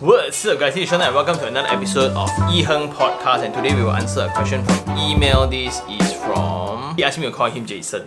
What's up guys, this is Sean and welcome to another episode of iherng podcast, and today we will answer a question from email. This is from... He asked me to call him Jason.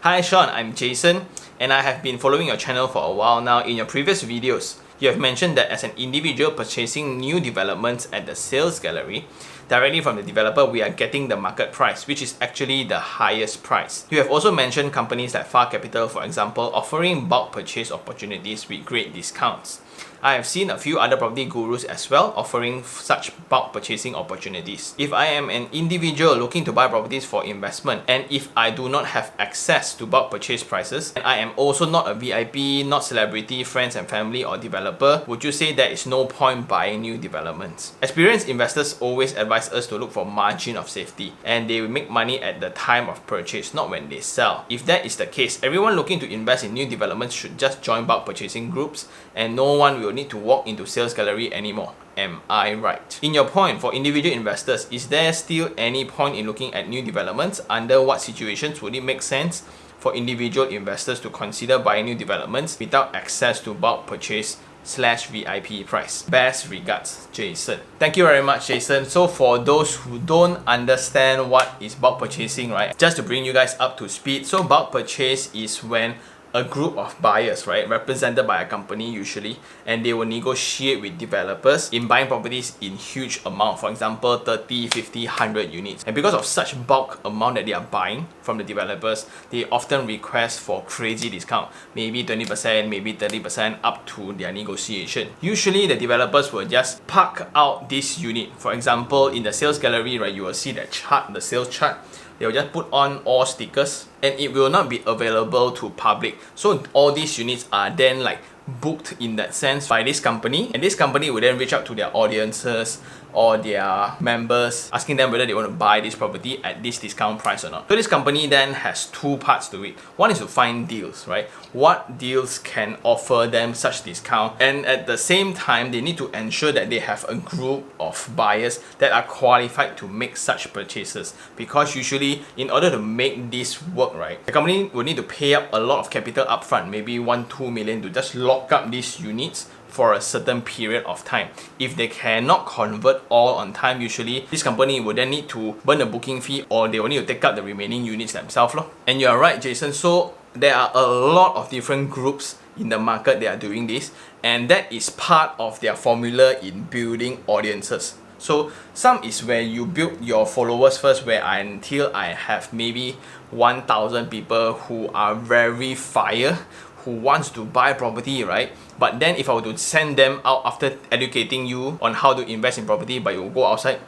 Hi Sean, I'm Jason and I have been following your channel for a while now. In your previous videos, you have mentioned that as an individual purchasing new developments at the sales gallery, directly from the developer, we are getting the market price, which is actually the highest price. You have also mentioned companies like Far Capital, for example, offering bulk purchase opportunities with great discounts. I have seen a few other property gurus as well offering such bulk purchasing opportunities. If I am an individual looking to buy properties for investment, and if I do not have access to bulk purchase prices, and I am also not a VIP, not celebrity, friends and family or developer, would you say there is no point buying new developments? Experienced investors always advise us to look for margin of safety, and they will make money at the time of purchase, not when they sell. If that is the case, everyone looking to invest in new developments should just join bulk purchasing groups and no one will need to walk into sales gallery anymore. Am I right? In your point, for individual investors, is there still any point in looking at new developments? Under what situations would it make sense for individual investors to consider buying new developments without access to bulk purchase /VIP price? Best regards, Jason. Thank you very much, Jason. So for those who don't understand what is bulk purchasing, right, just to bring you guys up to speed, so bulk purchase is when a group of buyers, right, represented by a company usually, and they will negotiate with developers in buying properties in huge amount, for example 30, 50, 100 units. And because of such bulk amount that they are buying from the developers, they often request for crazy discount, maybe 20%, maybe 30% up to their negotiation. Usually the developers will just park out this unit. For example, in the sales gallery, right, you will see that chart, the sales chart. They will just put on all stickers and it will not be available to public. So all these units are then like booked in that sense by this company, and this company will then reach out to their audiences or their members, asking them whether they want to buy this property at this discount price or not. So this company then has two parts to it. One is to find deals, right? What deals can offer them such discount, and at the same time they need to ensure that they have a group of buyers that are qualified to make such purchases, because usually in order to make this work, right, the company will need to pay up a lot of capital upfront, maybe 1-2 million, to just lock up these units for a certain period of time. If they cannot convert all on time, usually this company will then need to burn a booking fee, or they will need to take up the remaining units themselves. And you are right, Jason. So there are a lot of different groups in the market that are doing this, and that is part of their formula in building audiences. So some is where you build your followers first, where until I have maybe 1,000 people who are very fire, who wants to buy property, right? But then if I were to send them out after educating you on how to invest in property, but you go outside,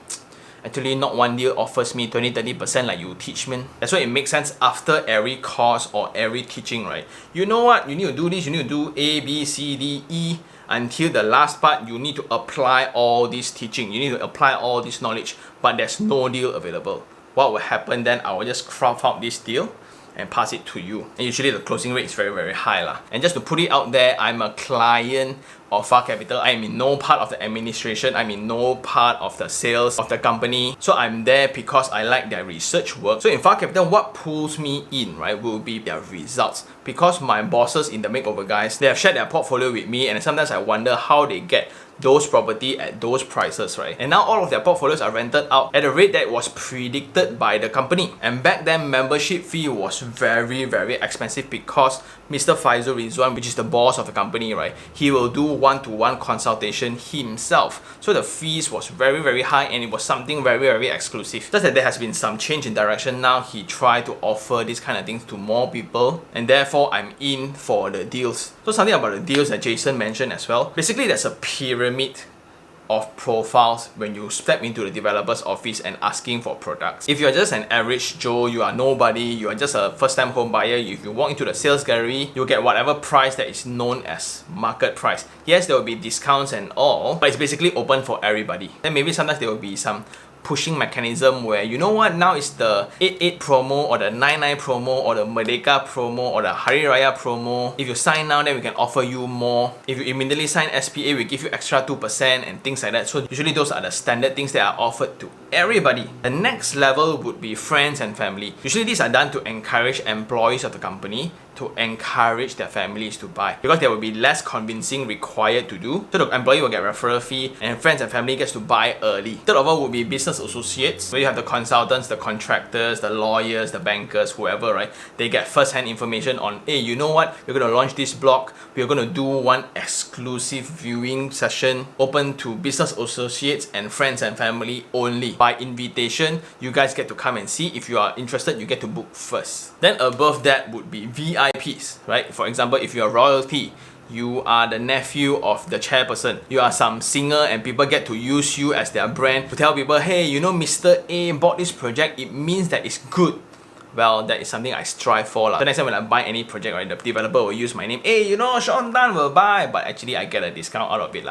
actually not one deal offers me 20-30% like you teach me. That's why it makes sense after every course or every teaching, right? You know what? You need to do this, you need to do A, B, C, D, E, until the last part. You need to apply all this teaching. You need to apply all this knowledge, but there's no deal available. What will happen then? I will just craft out this deal and pass it to you, and usually the closing rate is very high lah. And just to put it out there, I'm a client of Far Capital. I'm in no part of the administration, I'm in no part of the sales of the company, so I'm there because I like their research work. So in Far Capital, what pulls me in, right, will be their results, because my bosses in the makeover guys, they have shared their portfolio with me, and sometimes I wonder how they get those property at those prices, right? And now all of their portfolios are rented out at a rate that was predicted by the company. And back then, membership fee was very expensive, because Mr. Faizul Rizwan, which is the boss of the company, right, he will do one-to-one consultation himself. So the fees was very high, and it was something very exclusive. Just that there has been some change in direction now. He tried to offer these kind of things to more people, and therefore I'm in for the deals. So something about the deals that Jason mentioned as well. Basically, there's a pyramid of profiles when you step into the developer's office and asking for products. If you're just an average Joe, you are nobody, you are just a first-time home buyer, if you walk into the sales gallery, you'll get whatever price that is known as market price. Yes, there will be discounts and all, but it's basically open for everybody. Then maybe sometimes there will be some pushing mechanism where, you know what, now it's the 88 promo or the 99 promo or the Merdeka promo or the Hari Raya promo. If you sign now, then we can offer you more. If you immediately sign SPA, we give you extra 2% and things like that. So usually those are the standard things that are offered to everybody. The next level would be friends and family. Usually these are done to encourage employees of the company to encourage their families to buy, because there will be less convincing required to do. So the employee will get referral fee and friends and family gets to buy early. Third of all would be business associates, where you have the consultants, the contractors, the lawyers, the bankers, whoever, right? They get first-hand information on, hey, you know what? We're going to launch this blog. We're going to do one exclusive viewing session open to business associates and friends and family only. By invitation, you guys get to come and see. If you are interested, you get to book first. Then above that would be VIPs, right? For example, if you are royalty, you are the nephew of the chairperson, you are some singer, and people get to use you as their brand to tell people, hey, you know, Mr. A bought this project, it means that it's good. Well, that is something I strive for. The next time when I buy any project, right, the developer will use my name, hey, you know, Sean Tan will buy, but actually I get a discount out of it.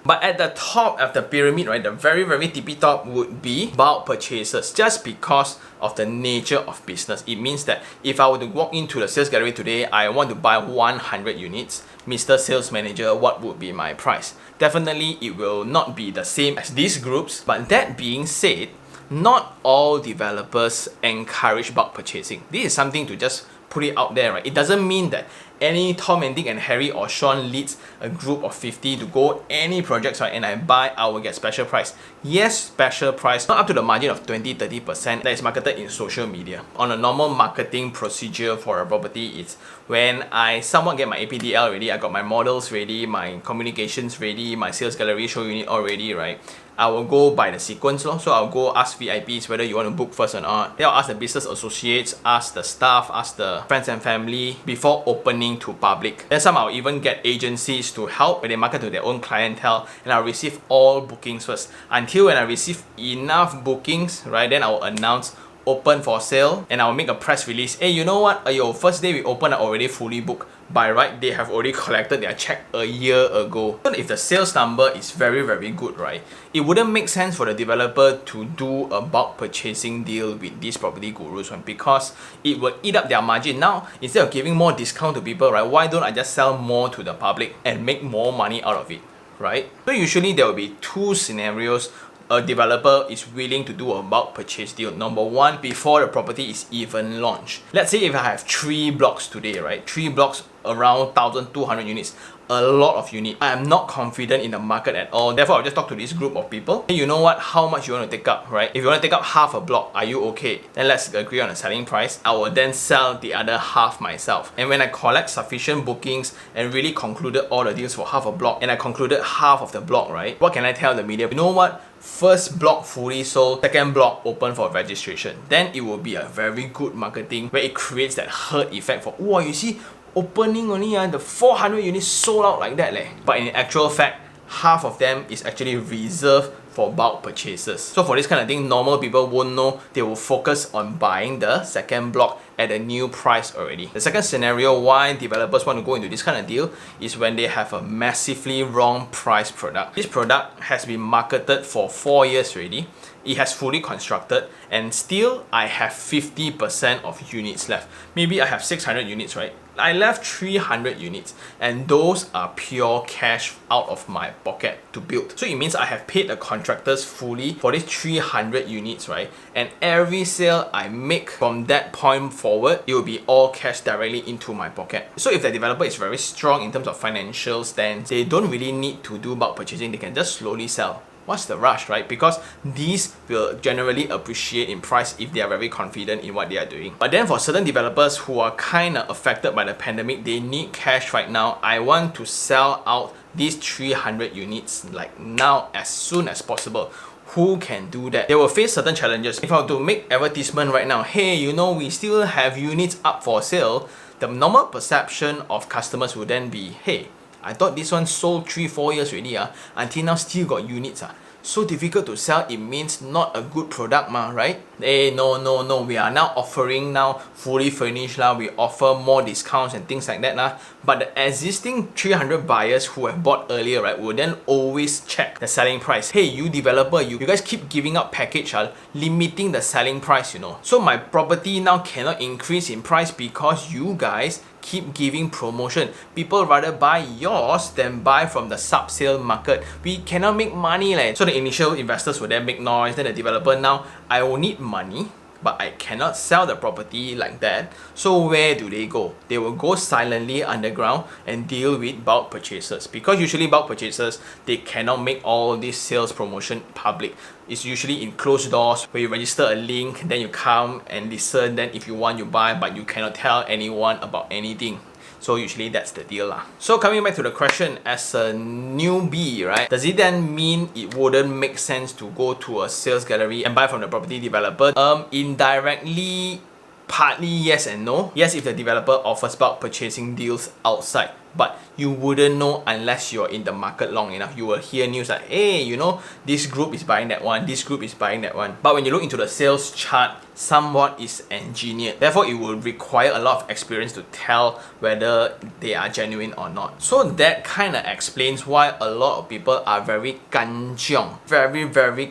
But at the top of the pyramid, right, the very, very tippy top would be bulk purchases, just because of the nature of business. It means that if I were to walk into the sales gallery today, I want to buy 100 units, Mr. Sales Manager, what would be my price? Definitely, it will not be the same as these groups. But that being said, not all developers encourage bulk purchasing. This is something to just put it out there, right? It doesn't mean that any Tom and Dick and Harry or Sean leads a group of 50 to go any projects, right, and I buy, I will get special price. Yes, special price, not up to the margin of 20-30% that is marketed in social media. On a normal marketing procedure for a property, it's when I somewhat get my APDL ready, I got my models ready, my communications ready, my sales gallery show unit all ready, right? I will go by the sequence. So I'll go ask VIPs whether you want to book first or not. Then I'll ask the business associates, ask the staff, ask the friends and family before opening to public. Then some I'll even get agencies to help when they market to their own clientele, and I'll receive all bookings first. Until when I receive enough bookings, right, then I'll announce open for sale, and I'll make a press release. Hey, you know what? Your first day we open are already fully booked. By right, they have already collected their check a year ago. So if the sales number is very, very good, right, it wouldn't make sense for the developer to do a bulk purchasing deal with these property gurus, right, because it will eat up their margin. Now, instead of giving more discount to people, right, why don't I just sell more to the public and make more money out of it, right? So usually there will be two scenarios a developer is willing to do a bulk purchase deal. Number one, before the property is even launched. Let's say if I have 3 blocks today, right? 3 blocks around 1,200 units. A lot of units. I am not confident in the market at all. Therefore, I'll just talk to this group of people. Hey, you know what? How much you want to take up, right? If you want to take up half a block, are you okay? Then let's agree on a selling price. I will then sell the other half myself. And when I collect sufficient bookings and really concluded all the deals for half a block, and I concluded half of the block, right? What can I tell the media? You know what? First block fully sold, second block open for registration. Then it will be a very good marketing where it creates that herd effect for, wow, you see, opening only the 400 units sold out like that leh. But in actual fact, half of them is actually reserved for bulk purchases. So for this kind of thing, normal people won't know. They will focus on buying the second block at a new price already. The second scenario why developers want to go into this kind of deal is when they have a massively wrong price product. This product has been marketed for 4 years already. It has fully constructed, and still I have 50% of units left. Maybe I have 600 units, right? I left 300 units, and those are pure cash out of my pocket to build. So it means I have paid the contractors fully for these 300 units, right? And every sale I make from that point forward, it will be all cash directly into my pocket. So if the developer is very strong in terms of financial stance, they don't really need to do bulk purchasing. They can just slowly sell. What's the rush, right? Because these will generally appreciate in price if they are very confident in what they are doing. But then for certain developers who are kind of affected by the pandemic, they need cash right now. I want to sell out these 300 units like now as soon as possible. Who can do that? They will face certain challenges. If I were to make advertisement right now, hey, you know, we still have units up for sale, the normal perception of customers will then be, hey, I thought this one sold 3-4 years already, until now still got units. So difficult to sell, it means not a good product, right? Hey, no, we are now offering now fully furnished, we offer more discounts and things like that. But the existing 300 buyers who have bought earlier, right, will then always check the selling price. Hey, you developer, you guys keep giving out package, limiting the selling price, you know. So my property now cannot increase in price because you guys keep giving promotion. People rather buy yours than buy from the sub-sale market. We cannot make money leh. So the initial investors will then make noise, then the developer now, I will need money, but I cannot sell the property like that. So where do they go? They will go silently underground and deal with bulk purchasers, because usually bulk purchasers, they cannot make all this sales promotion public. It's usually in closed doors where you register a link, then you come and listen, then if you want you buy, but you cannot tell anyone about anything. So usually that's the deal lah. So coming back to the question, as a newbie, right, does it then mean it wouldn't make sense to go to a sales gallery and buy from the property developer? Indirectly, partly yes and no. Yes, if the developer offers bulk purchasing deals outside, but you wouldn't know unless you're in the market long enough. You will hear news like, hey, you know, this group is buying that one, this group is buying that one. But when you look into the sales chart, somewhat is engineered. Therefore, it will require a lot of experience to tell whether they are genuine or not. So that kind of explains why a lot of people are very kanchiong, very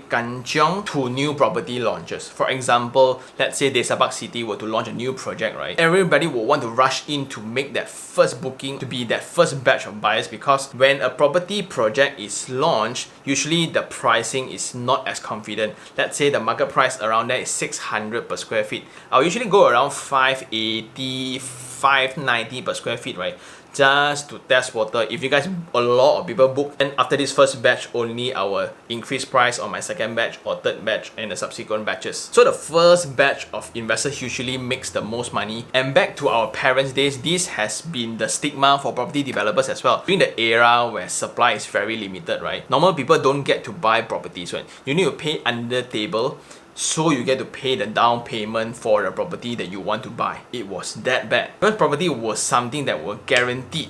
kanchiong to new property launches. For example, let's say Desa Park City were to launch a new project, right? Everybody will want to rush in to make that first booking, to be that first batch of buyers, because when a property project is launched, usually the pricing is not as confident. Let's say the market price around there is 600 per square feet. I'll usually go around 580, 590 per square feet, right? Just to test water. If you guys, a lot of people book, and after this first batch only, I will increase price on my second batch or third batch and the subsequent batches. So the first batch of investors usually makes the most money. And back to our parents' days, this has been the stigma for property developers as well. During the era where supply is very limited, right? Normal people don't get to buy properties, right? You need to pay under table, so you get to pay the down payment for the property that you want to buy. It was that bad. Because property was something that were guaranteed.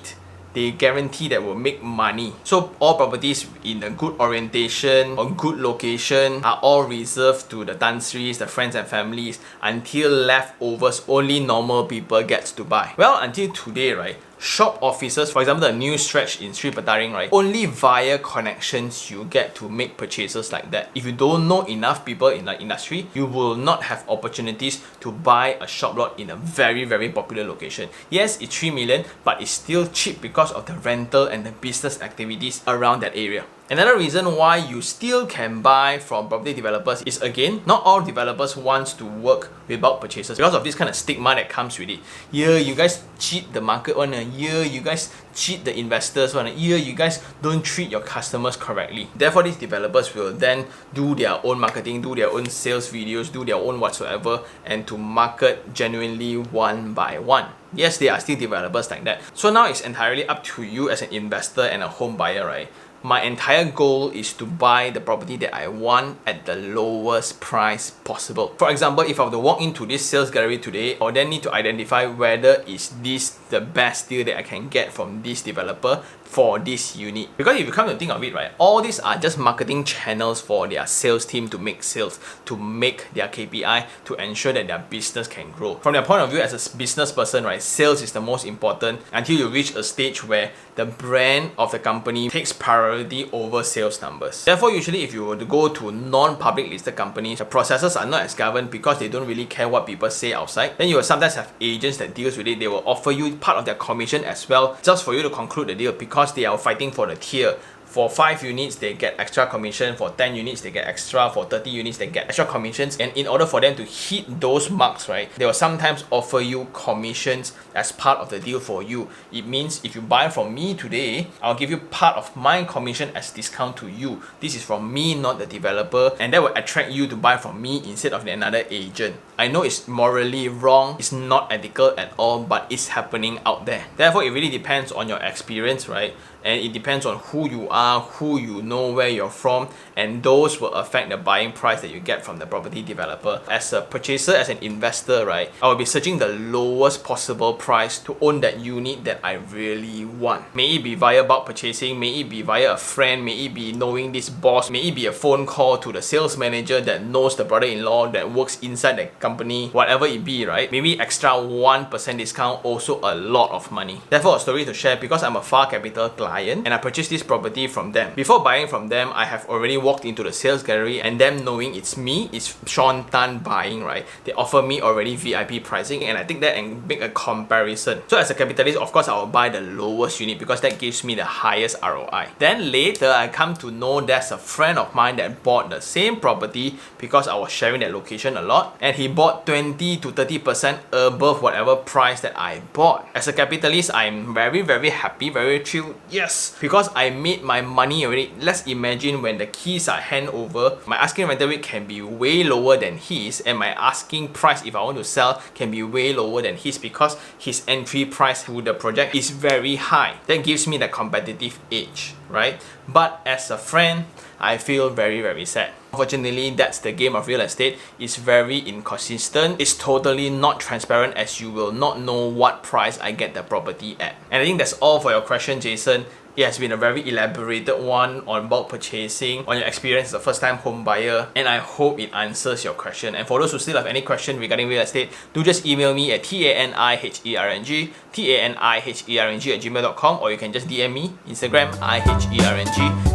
They guarantee that will make money. So all properties in a good orientation or good location are all reserved to the Tan Sris, the friends and families, until leftovers only normal people gets to buy. Well, until today, right? Shop officers, for example, the new stretch in Sri Petaring, right? Only via connections you get to make purchases like that. If you don't know enough people in the industry, you will not have opportunities to buy a shop lot in a very popular location. Yes, it's 3 million, but it's still cheap because of the rental and the business activities around that area. Another reason why you still can buy from property developers is, again, not all developers want to work with bulk purchases because of this kind of stigma that comes with it. Yeah, you guys cheat the market one. Yeah, you guys cheat the investors one. Yeah, you guys don't treat your customers correctly. Therefore, these developers will then do their own marketing, do their own sales videos, do their own whatsoever, and to market genuinely one by one. Yes, they are still developers like that. So now it's entirely up to you as an investor and a home buyer, right? My entire goal is to buy the property that I want at the lowest price possible. For example, if I were to walk into this sales gallery today, I would then need to identify whether is this the best deal that I can get from this developer for this unit. Because if you come to think of it, right, all these are just marketing channels for their sales team to make sales, to make their KPI, to ensure that their business can grow. From their point of view as a business person, right, sales is the most important until you reach a stage where the brand of the company takes priority over sales numbers. Therefore, usually if you were to go to non-public listed companies, the processes are not as governed because they don't really care what people say outside. Then you will sometimes have agents that deals with it. They will offer you part of their commission as well, just for you to conclude the deal, because they are fighting for the tier. For 5 units, they get extra commission. For 10 units, they get extra. For 30 units, they get extra commissions. And in order for them to hit those marks, right, they will sometimes offer you commissions as part of the deal for you. It means if you buy from me today, I'll give you part of my commission as discount to you. This is from me, not the developer. And that will attract you to buy from me instead of another agent. I know it's morally wrong, it's not ethical at all, but it's happening out there. Therefore, it really depends on your experience, right? And it depends on who you are, who you know, where you're from, and those will affect the buying price that you get from the property developer. As a purchaser, as an investor, right, I will be searching the lowest possible price to own that unit that I really want. May it be via bulk purchasing, may it be via a friend, may it be knowing this boss, may it be a phone call to the sales manager that knows the brother-in-law that works inside the company, whatever it be, right? Maybe extra 1% discount, also a lot of money. Therefore, a story to share, because I'm a far capital client, client and I purchased this property from them. Before buying from them, I have already walked into the sales gallery and them knowing it's me, it's Sean Tan buying, right? They offer me already VIP pricing and I take that and make a comparison. So as a capitalist, of course, I will buy the lowest unit because that gives me the highest ROI. Then later, I come to know there's a friend of mine that bought the same property because I was sharing that location a lot and he bought 20 to 30% above whatever price that I bought. As a capitalist, I'm very happy, very thrilled, yes, because I made my money already. Let's imagine when the keys are handed over, my asking rental rate can be way lower than his and my asking price if I want to sell can be way lower than his because his entry price to the project is very high. That gives me the competitive edge, right? But as a friend, I feel very sad. Unfortunately, that's the game of real estate. It's very inconsistent. It's totally not transparent as you will not know what price I get the property at. And I think that's all for your question, Jason. It has been a very elaborated one on bulk purchasing, on your experience as a first-time home buyer, and I hope it answers your question. And for those who still have any question regarding real estate, do just email me at taniherng@gmail.com, or you can just DM me, Instagram, iherng,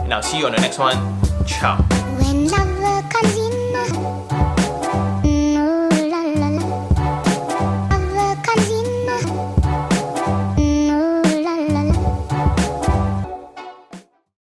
and I'll see you on the next one. Ciao.